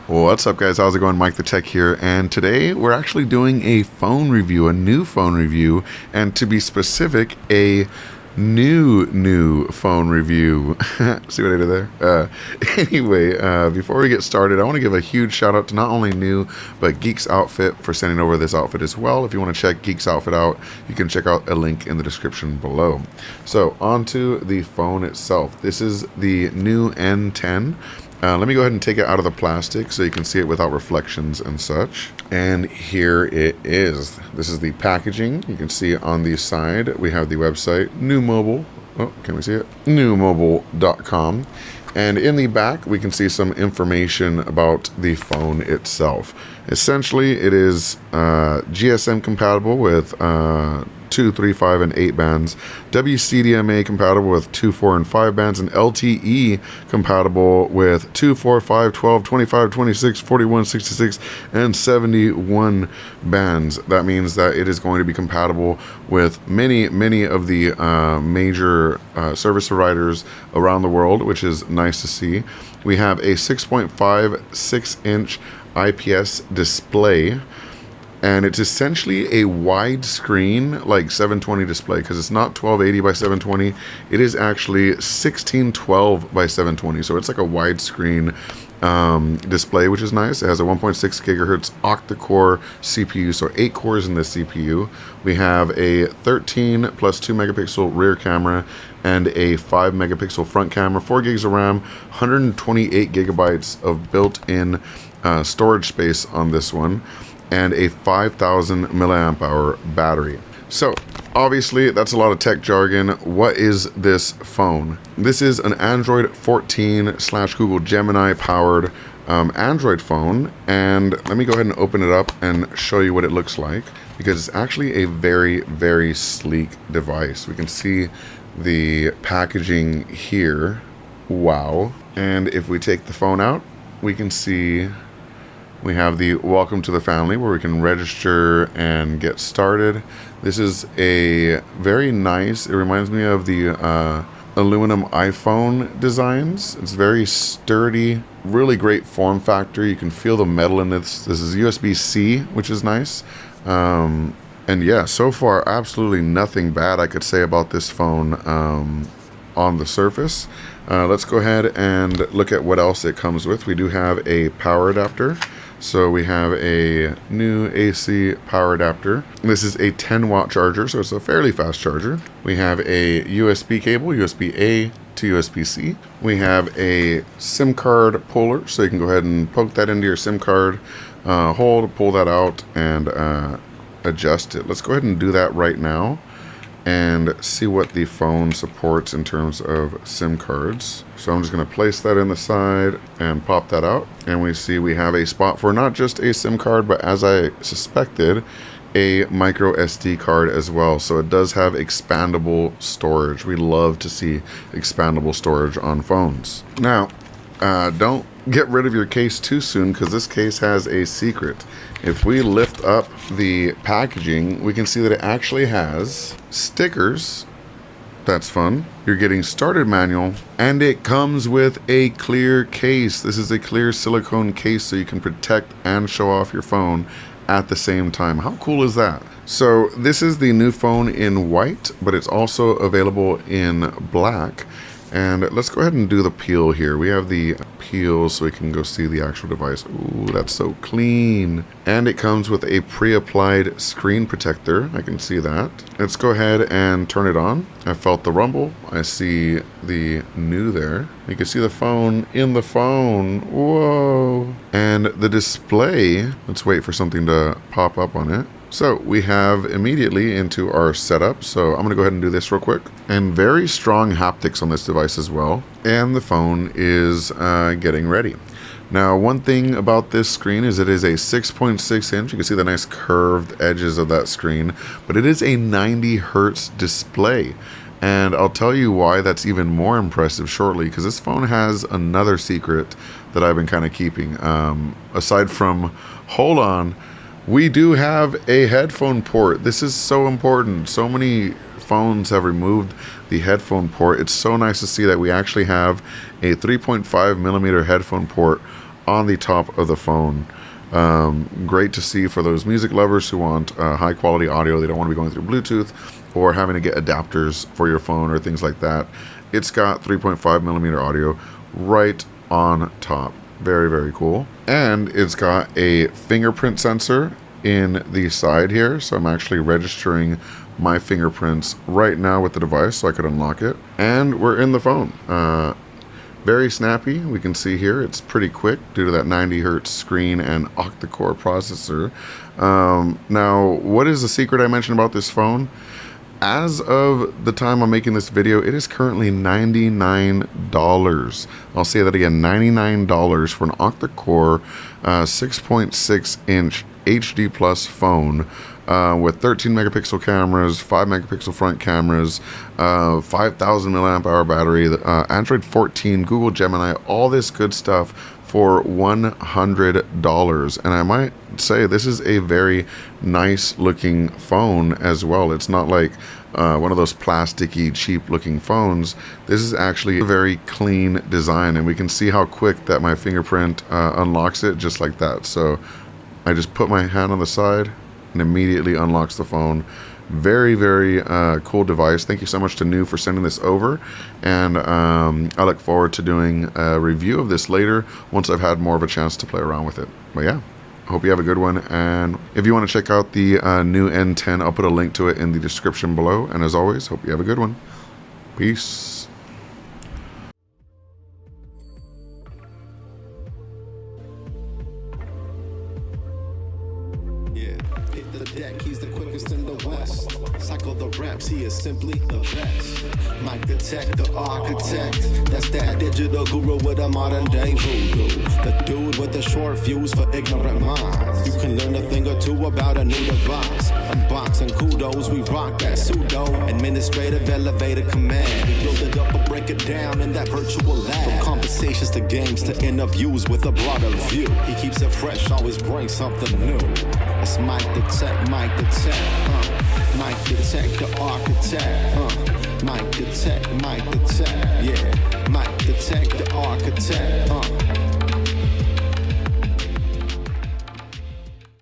What's up, guys? How's it going? Mike the Tech here, and today we're actually doing a phone review, a new phone review, and to be specific, a new phone review. See what I did there? Anyway, before we get started, I want to give a huge shout out to not only New, but Geeks Outfit for sending over this outfit as well. If you want to check Geeks Outfit out, you can check out a link in the description below. So, onto the phone itself. This is the new N10. Let me go ahead and take it out of the plastic so you can see it without reflections and such. And here it is. This is the packaging. You can see on the side we have the website New Mobile. Oh, can we see it? newmobile.com. And in the back we can see some information about the phone itself. Essentially, it is GSM compatible with 2, 3, 5, and 8 bands, WCDMA compatible with 2, 4, and 5 bands, and LTE compatible with 2, 4, 5, 12, 25, 26, 41, 66, and 71 bands. That means that it is going to be compatible with many of the major service providers around the world, which is nice to see. We have a 6.56-inch IPS display, and it's essentially a widescreen, like 720 display, because it's not 1280 by 720. It is actually 1612 by 720, so it's like a widescreen display, which is nice. It has a 1.6 gigahertz octa-core CPU, so 8 cores in this CPU. We have a 13 plus 2 megapixel rear camera and a 5 megapixel front camera, 4 gigs of RAM, 128 gigabytes of built-in storage space on this one, and a 5,000 milliamp hour battery. So obviously that's a lot of tech jargon. What is this phone? This is an Android 14 / Google Gemini powered Android phone, and let me go ahead and open it up and show you what it looks like, because it's actually a very sleek device. We can see the packaging here. Wow. And if we take the phone out, we can see we have the welcome to the family, where we can register and get started. This is a very nice, it reminds me of the aluminum iPhone designs. It's very sturdy, really great form factor. You can feel the metal in this. This is USB-C, which is nice. And yeah, so far, absolutely nothing bad I could say about this phone on the surface. Let's go ahead and look at what else it comes with. We do have a power adapter. So we have a new AC power adapter. This is a 10-watt charger, so it's a fairly fast charger. We have a USB cable, USB-A to USB-C. We have a SIM card puller, so you can go ahead and poke that into your SIM card hole, pull that out, and adjust it. Let's go ahead and do that right now and see what the phone supports in terms of SIM cards. So I'm just going to place that in the side and pop that out, and we see we have a spot for not just a SIM card, but as I suspected, a micro SD card as well. So it does have expandable storage. We love to see expandable storage on phones. Now, don't get rid of your case too soon, because this case has a secret. If we lift up the packaging, we can see that it actually has stickers. That's fun. Your getting started manual, and it comes with a clear case. This is a clear silicone case, so you can protect and show off your phone at the same time. How cool is that? So this is the new phone in white, but it's also available in black. And let's go ahead and do the peel here. We have the peel so we can go see the actual device. Ooh, that's so clean. And it comes with a pre-applied screen protector. I can see that. Let's go ahead and turn it on. I felt the rumble. I see the new there. You can see the phone in the phone. Whoa. And the display, let's wait for something to pop up on it. So we have immediately into our setup. So I'm going to go ahead and do this real quick. And very strong haptics on this device as well. And the phone is getting ready. Now, one thing about this screen is it is a 6.6 inch. You can see the nice curved edges of that screen. But it is a 90 hertz display. And I'll tell you why that's even more impressive shortly, because this phone has another secret that I've been kind of keeping. Aside from, hold on, we do have a headphone port. This is so important. So many phones have removed the headphone port. It's so nice to see that we actually have a 3.5 millimeter headphone port on the top of the phone. Great to see for those music lovers who want high quality audio. They don't want to be going through Bluetooth or having to get adapters for your phone or things like that. It's got 3.5 millimeter audio right on top. Very, very cool. And it's got a fingerprint sensor in the side here. So I'm actually registering my fingerprints right now with the device so I could unlock it. And we're in the phone. Very snappy. We can see here it's pretty quick due to that 90 hertz screen and octa-core processor. Now, what is the secret I mentioned about this phone? As of the time I'm making this video, it is currently $99. I'll say that again, $99 for an octa-core 6.6 inch HD plus phone with 13 megapixel cameras, 5 megapixel front cameras, 5,000 milliamp hour battery, Android 14, Google Gemini, all this good stuff for $100. And I might say this is a very nice looking phone as well. It's not like one of those plasticky, cheap looking phones. This is actually a very clean design, and we can see how quick that my fingerprint unlocks it just like that. So I just put my hand on the side and immediately unlocks the phone. Very, very cool device. Thank you so much to New for sending this over, and I look forward to doing a review of this later once I've had more of a chance to play around with it. But yeah, I hope you have a good one, and if you want to check out the new N10, I'll put a link to it in the description below, and as always, hope you have a good one. Peace. Hit the deck, he's the quickest in the West. Cycle the reps, he is simply the best. Mike the Tech, the architect. That's that digital guru with a modern day voodoo. The dude with the short fuse for ignorant minds. You can learn a thing or two about a new device. Unboxing kudos, we rock that pseudo administrative elevator command. We build it up or break it down in that virtual lab. From conversations to games to interviews with a broader view. He keeps it fresh, always brings something new. It's Mike the Tech, Mike the Tech, Mike the Tech, the architect, Mike the Tech, Mike the Tech, yeah, Mike the Tech, the architect,